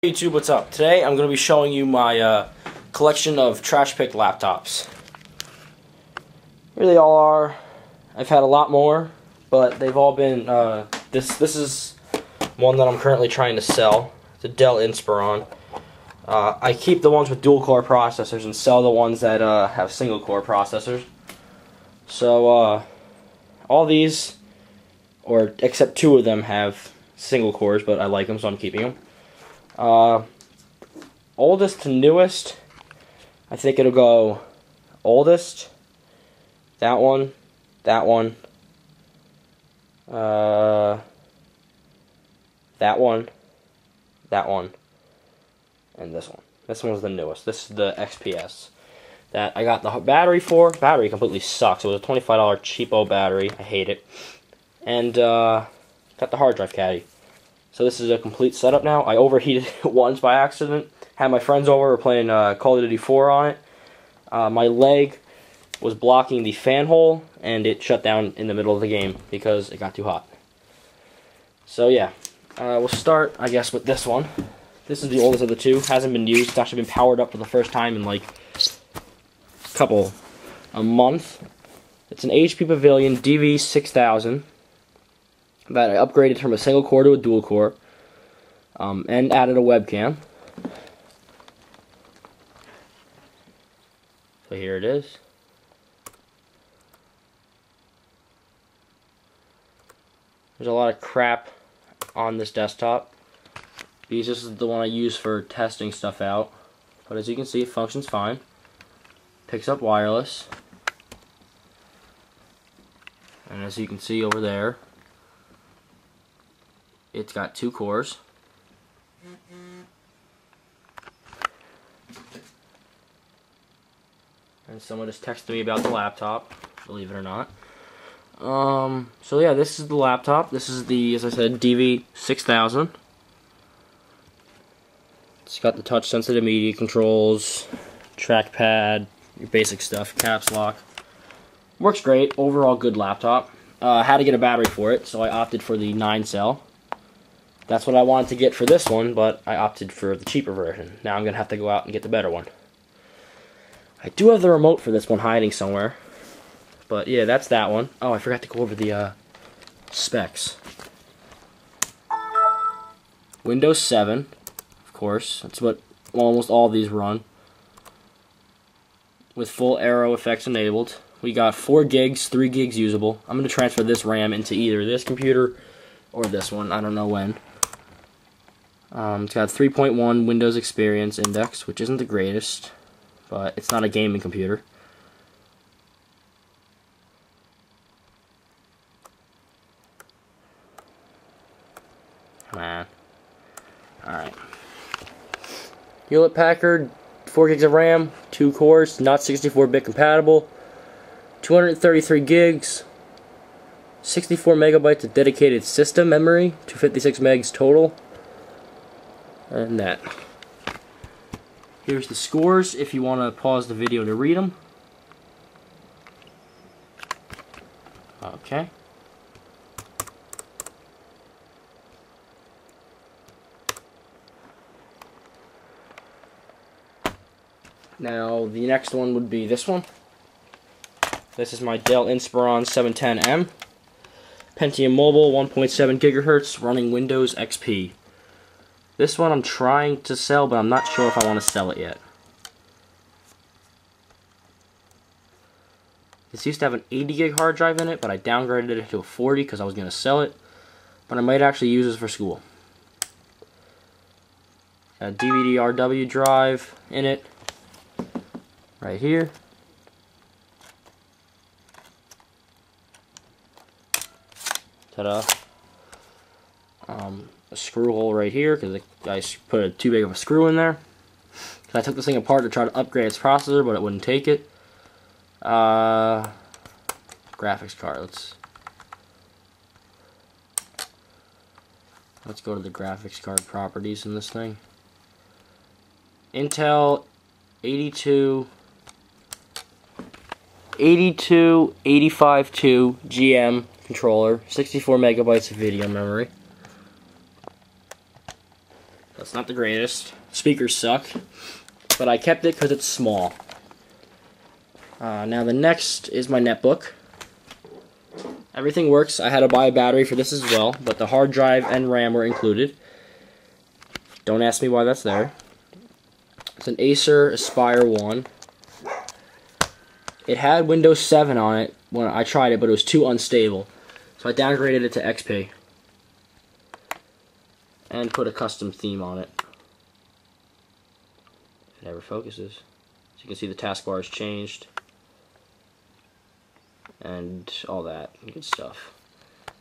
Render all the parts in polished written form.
YouTube, what's up? Today I'm going to be showing you my collection of trash picked laptops. Here they all are. I've had a lot more, but they've all been, this is one that I'm currently trying to sell. It's a Dell Inspiron. I keep the ones with dual core processors and sell the ones that have single core processors. So all these, or except two of them, have single cores, but I like them, so I'm keeping them. Oldest to newest, I think it'll go oldest, that one, that one, that one, and this one. This one's the newest. This is the XPS that I got the battery for. Battery completely sucks. It was a $25 cheapo battery. I hate it. And got the hard drive caddy. So this is a complete setup now. I overheated it once by accident. Had my friends over, we were playing Call of Duty 4 on it. My leg was blocking the fan hole, and it shut down in the middle of the game because it got too hot. So yeah, we'll start, I guess, with this one. This is the oldest of the two. Hasn't been used. It's actually been powered up for the first time in like a month. It's an HP Pavilion DV6000. That I upgraded from a single core to a dual core, and added a webcam. So here it is. There's a lot of crap on this desktop. This is the one I use for testing stuff out. But as you can see, it functions fine. Picks up wireless. And as you can see over there, it's got two cores. And someone just texted me about the laptop, believe it or not. So yeah, this is the laptop. This is the, as I said, DV6000. It's got the touch sensitive media controls, trackpad, your basic stuff, caps lock. Works great, overall good laptop. Had to get a battery for it, so I opted for the 9-cell. That's what I wanted to get for this one, but I opted for the cheaper version. Now I'm going to have to go out and get the better one. I do have the remote for this one hiding somewhere. But yeah, that's that one. Oh, I forgot to go over the specs. Windows 7, of course. That's what almost all of these run. With full Aero effects enabled. We got 4 gigs, 3 gigs usable. I'm going to transfer this RAM into either this computer or this one. I don't know when. It's got 3.1 Windows Experience Index, which isn't the greatest, but it's not a gaming computer. Come on. Alright. Hewlett-Packard, 4 gigs of RAM, 2 cores, not 64-bit compatible, 233 gigs, 64 megabytes of dedicated system memory, 256 megs total. And that. Here's the scores if you want to pause the video to read them. Okay. Now the next one would be this one. This is my Dell Inspiron 710M. Pentium Mobile, 1.7 gigahertz, running Windows XP. This one I'm trying to sell, but I'm not sure if I want to sell it yet. This used to have an 80 gig hard drive in it, but I downgraded it to a 40 because I was going to sell it. But I might actually use this for school. Got a DVD-RW drive in it, right here. Ta-da. A screw hole right here because I put too big of a screw in there. I took this thing apart to try to upgrade its processor, but it wouldn't take it. Graphics card. Let's go to the graphics card properties in this thing. Intel 852 GM controller, 64 megabytes of video memory. That's not the greatest. Speakers suck, but I kept it because it's small. Now the next is my netbook. Everything works. I had to buy a battery for this as well, but the hard drive and RAM were included. Don't ask me why that's there. It's an Acer Aspire 1. It had Windows 7 on it when I tried it, but it was too unstable. So I downgraded it to XP. And put a custom theme on it. It never focuses. So you can see the taskbar has changed. And all that good stuff.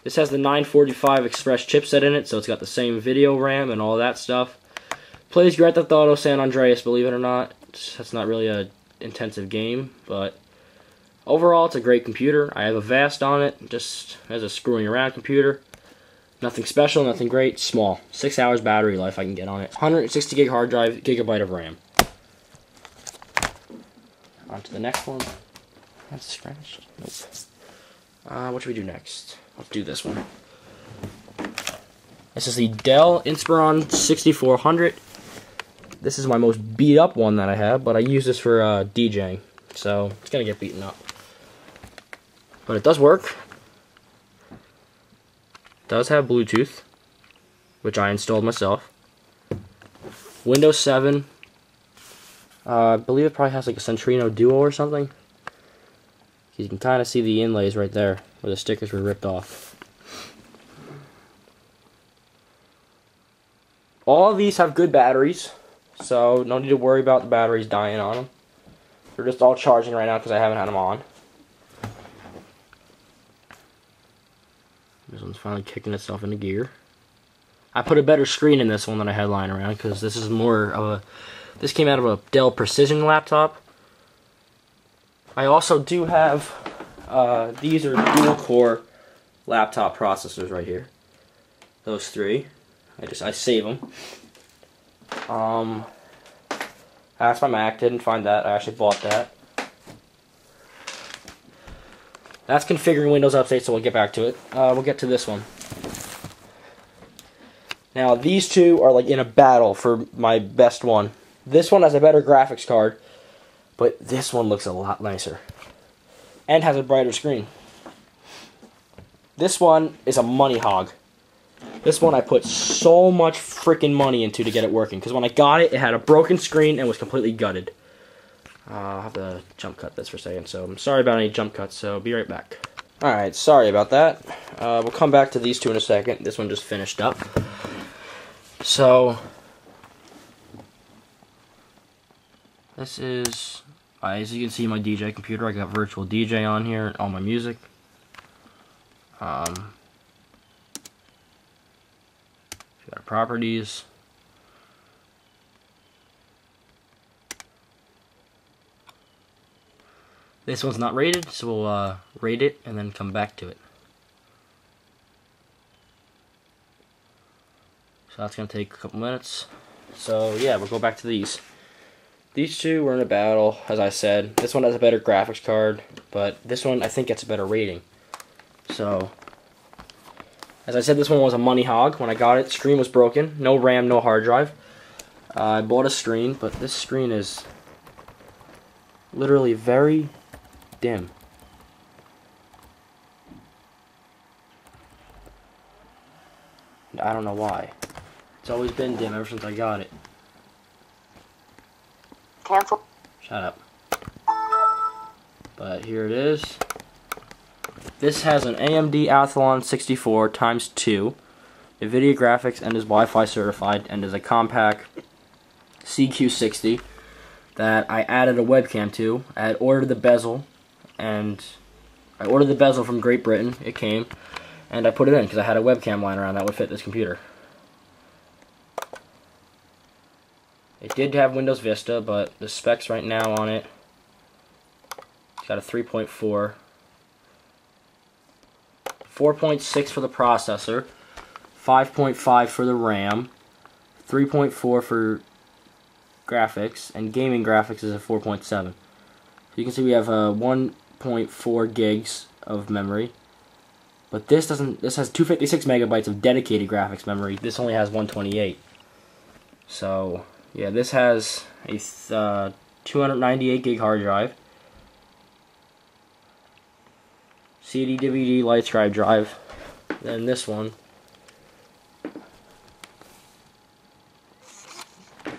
This has the 945 Express chipset in it, so it's got the same video RAM and all that stuff. Plays Grand Theft Auto San Andreas, believe it or not. That's not really a intensive game, but overall it's a great computer. I have a VAST on it, just as a screwing around computer. Nothing special, nothing great, small. 6 hours battery life I can get on it. 160 gig hard drive, gigabyte of RAM. On to the next one. That's scratched. Nope. What should we do next? Let's do this one. This is the Dell Inspiron 6400. This is my most beat up one that I have, but I use this for DJing, so it's gonna get beaten up. But it does work. It does have Bluetooth, which I installed myself. Windows 7. I believe it probably has like a Centrino Duo or something. You can kind of see the inlays right there, where the stickers were ripped off. All of these have good batteries, so no need to worry about the batteries dying on them. They're just all charging right now because I haven't had them on. This one's finally kicking itself into gear. I put a better screen in this one than I had lying around because this is more of a... This came out of a Dell Precision laptop. I also do have, these are dual-core laptop processors right here. Those three. I save them. That's my Mac. Didn't find that. I actually bought that. That's configuring Windows Update, so we'll get back to it. We'll get to this one. Now, these two are like in a battle for my best one. This one has a better graphics card, but this one looks a lot nicer. And has a brighter screen. This one is a money hog. This one I put so much freaking money into to get it working. Because when I got it, it had a broken screen and was completely gutted. I'll have to jump cut this for a second. So I'm sorry about any jump cuts, so be right back. Alright, sorry about that. We'll come back to these two in a second. This one just finished up. So... This is, as you can see, my DJ computer. I got Virtual DJ on here, all my music. Got properties. This one's not rated, so we'll rate it and then come back to it. So that's going to take a couple minutes. So yeah, we'll go back to these. These two were in a battle, as I said. This one has a better graphics card, but this one I think gets a better rating. So, as I said, this one was a money hog. When I got it, screen was broken. No RAM, no hard drive. I bought a screen, but this screen is literally very dim. I don't know why. It's always been dim ever since I got it. Cancel. Shut up. But here it is. This has an AMD Athlon 64 x2, NVIDIA graphics, and is Wi-Fi certified, and is a compact CQ60 that I added a webcam to. I had ordered the bezel, and I ordered the bezel from Great Britain. It came, and I put it in because I had a webcam lying around that would fit this computer. It did have Windows Vista, but the specs right now on it, it's got a 3.4, 4.6 for the processor, 5.5 for the RAM, 3.4 for graphics, and gaming graphics is a 4.7. You can see we have 1.4 gigs of memory, but this doesn't. This has 256 megabytes of dedicated graphics memory. This only has 128. So yeah, this has a 298 gig hard drive, CD, DVD, LightScribe drive. Then this one,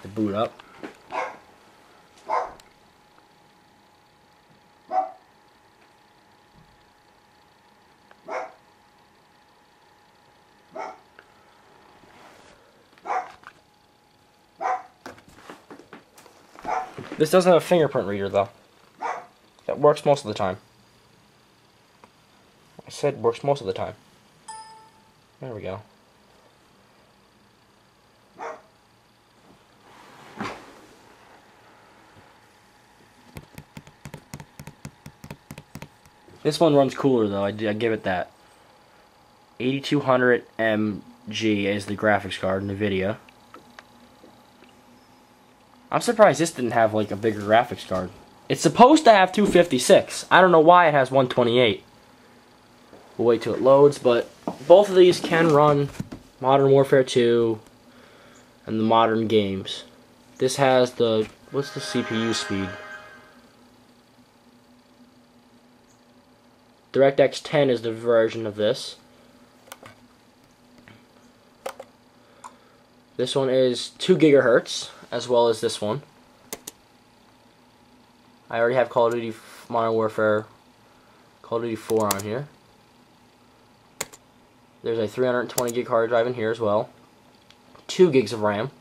to boot up. This doesn't have a fingerprint reader though. That works most of the time. I said works most of the time. There we go. This one runs cooler though, I give it that. 8200 MG is the graphics card, NVIDIA. I'm surprised this didn't have like a bigger graphics card. It's supposed to have 256. I don't know why it has 128. We'll wait till it loads, but both of these can run Modern Warfare 2 and the modern games. This has the, what's the CPU speed? DirectX 10 is the version of this. This one is 2 gigahertz, as well as this one. I already have Call of Duty Modern Warfare, Call of Duty 4 on here. There's a 320 gig hard drive in here as well. 2 gigs of RAM.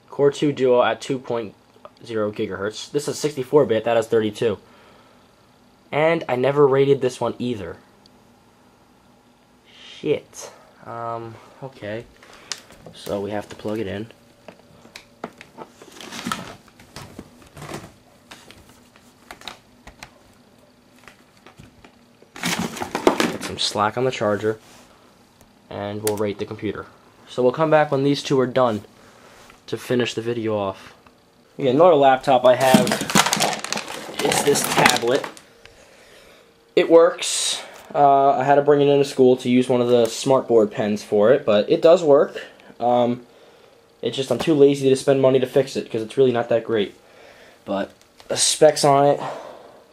Core 2 Duo at 2.0 gigahertz. This is 64-bit, that has 32. And I never rated this one either. Shit. Okay. So we have to plug it in. Get some slack on the charger. And we'll rate the computer. So we'll come back when these two are done to finish the video off. Yeah, another laptop I have is this tablet. It works. I had to bring it into school to use one of the smartboard pens for it, but it does work. It's just I'm too lazy to spend money to fix it because it's really not that great. But the specs on it: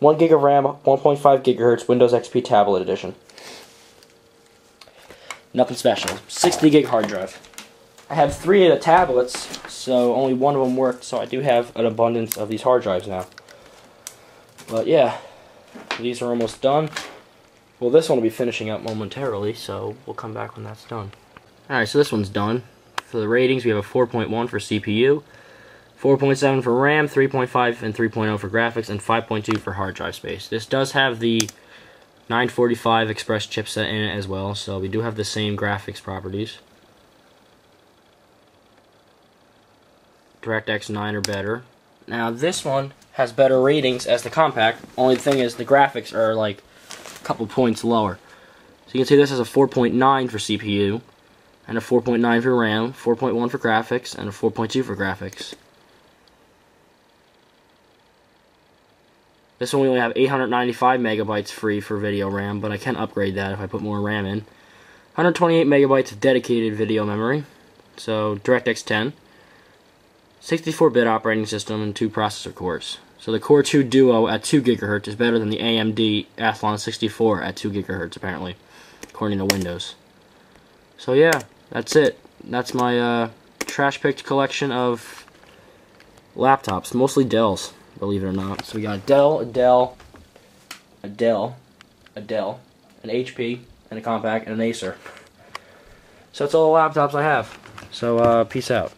1 gig of RAM, 1.5 gigahertz, Windows XP Tablet Edition. Nothing special. 60 gig hard drive. I have 3 of the tablets, so only one of them worked. So I do have an abundance of these hard drives now. But yeah. These are almost done. Well, this one will be finishing up momentarily, so we'll come back when that's done. Alright, so this one's done. For the ratings, we have a 4.1 for CPU, 4.7 for RAM, 3.5 and 3.0 for graphics, and 5.2 for hard drive space. This does have the 945 Express chipset in it as well, so we do have the same graphics properties. DirectX 9 or better. Now, this one has better ratings as the compact. Only thing is the graphics are like a couple points lower. So you can see this has a 4.9 for CPU, and a 4.9 for RAM, 4.1 for graphics, and a 4.2 for graphics. This one we only have 895 megabytes free for video RAM, but I can upgrade that if I put more RAM in. 128 megabytes of dedicated video memory, so DirectX 10. 64-bit operating system and 2 processor cores. So the Core 2 Duo at 2 GHz is better than the AMD Athlon 64 at 2 GHz, apparently, according to Windows. So yeah, that's it. That's my trash-picked collection of laptops, mostly Dells, believe it or not. So we got a Dell, an HP, and a Compaq, and an Acer. So that's all the laptops I have. So peace out.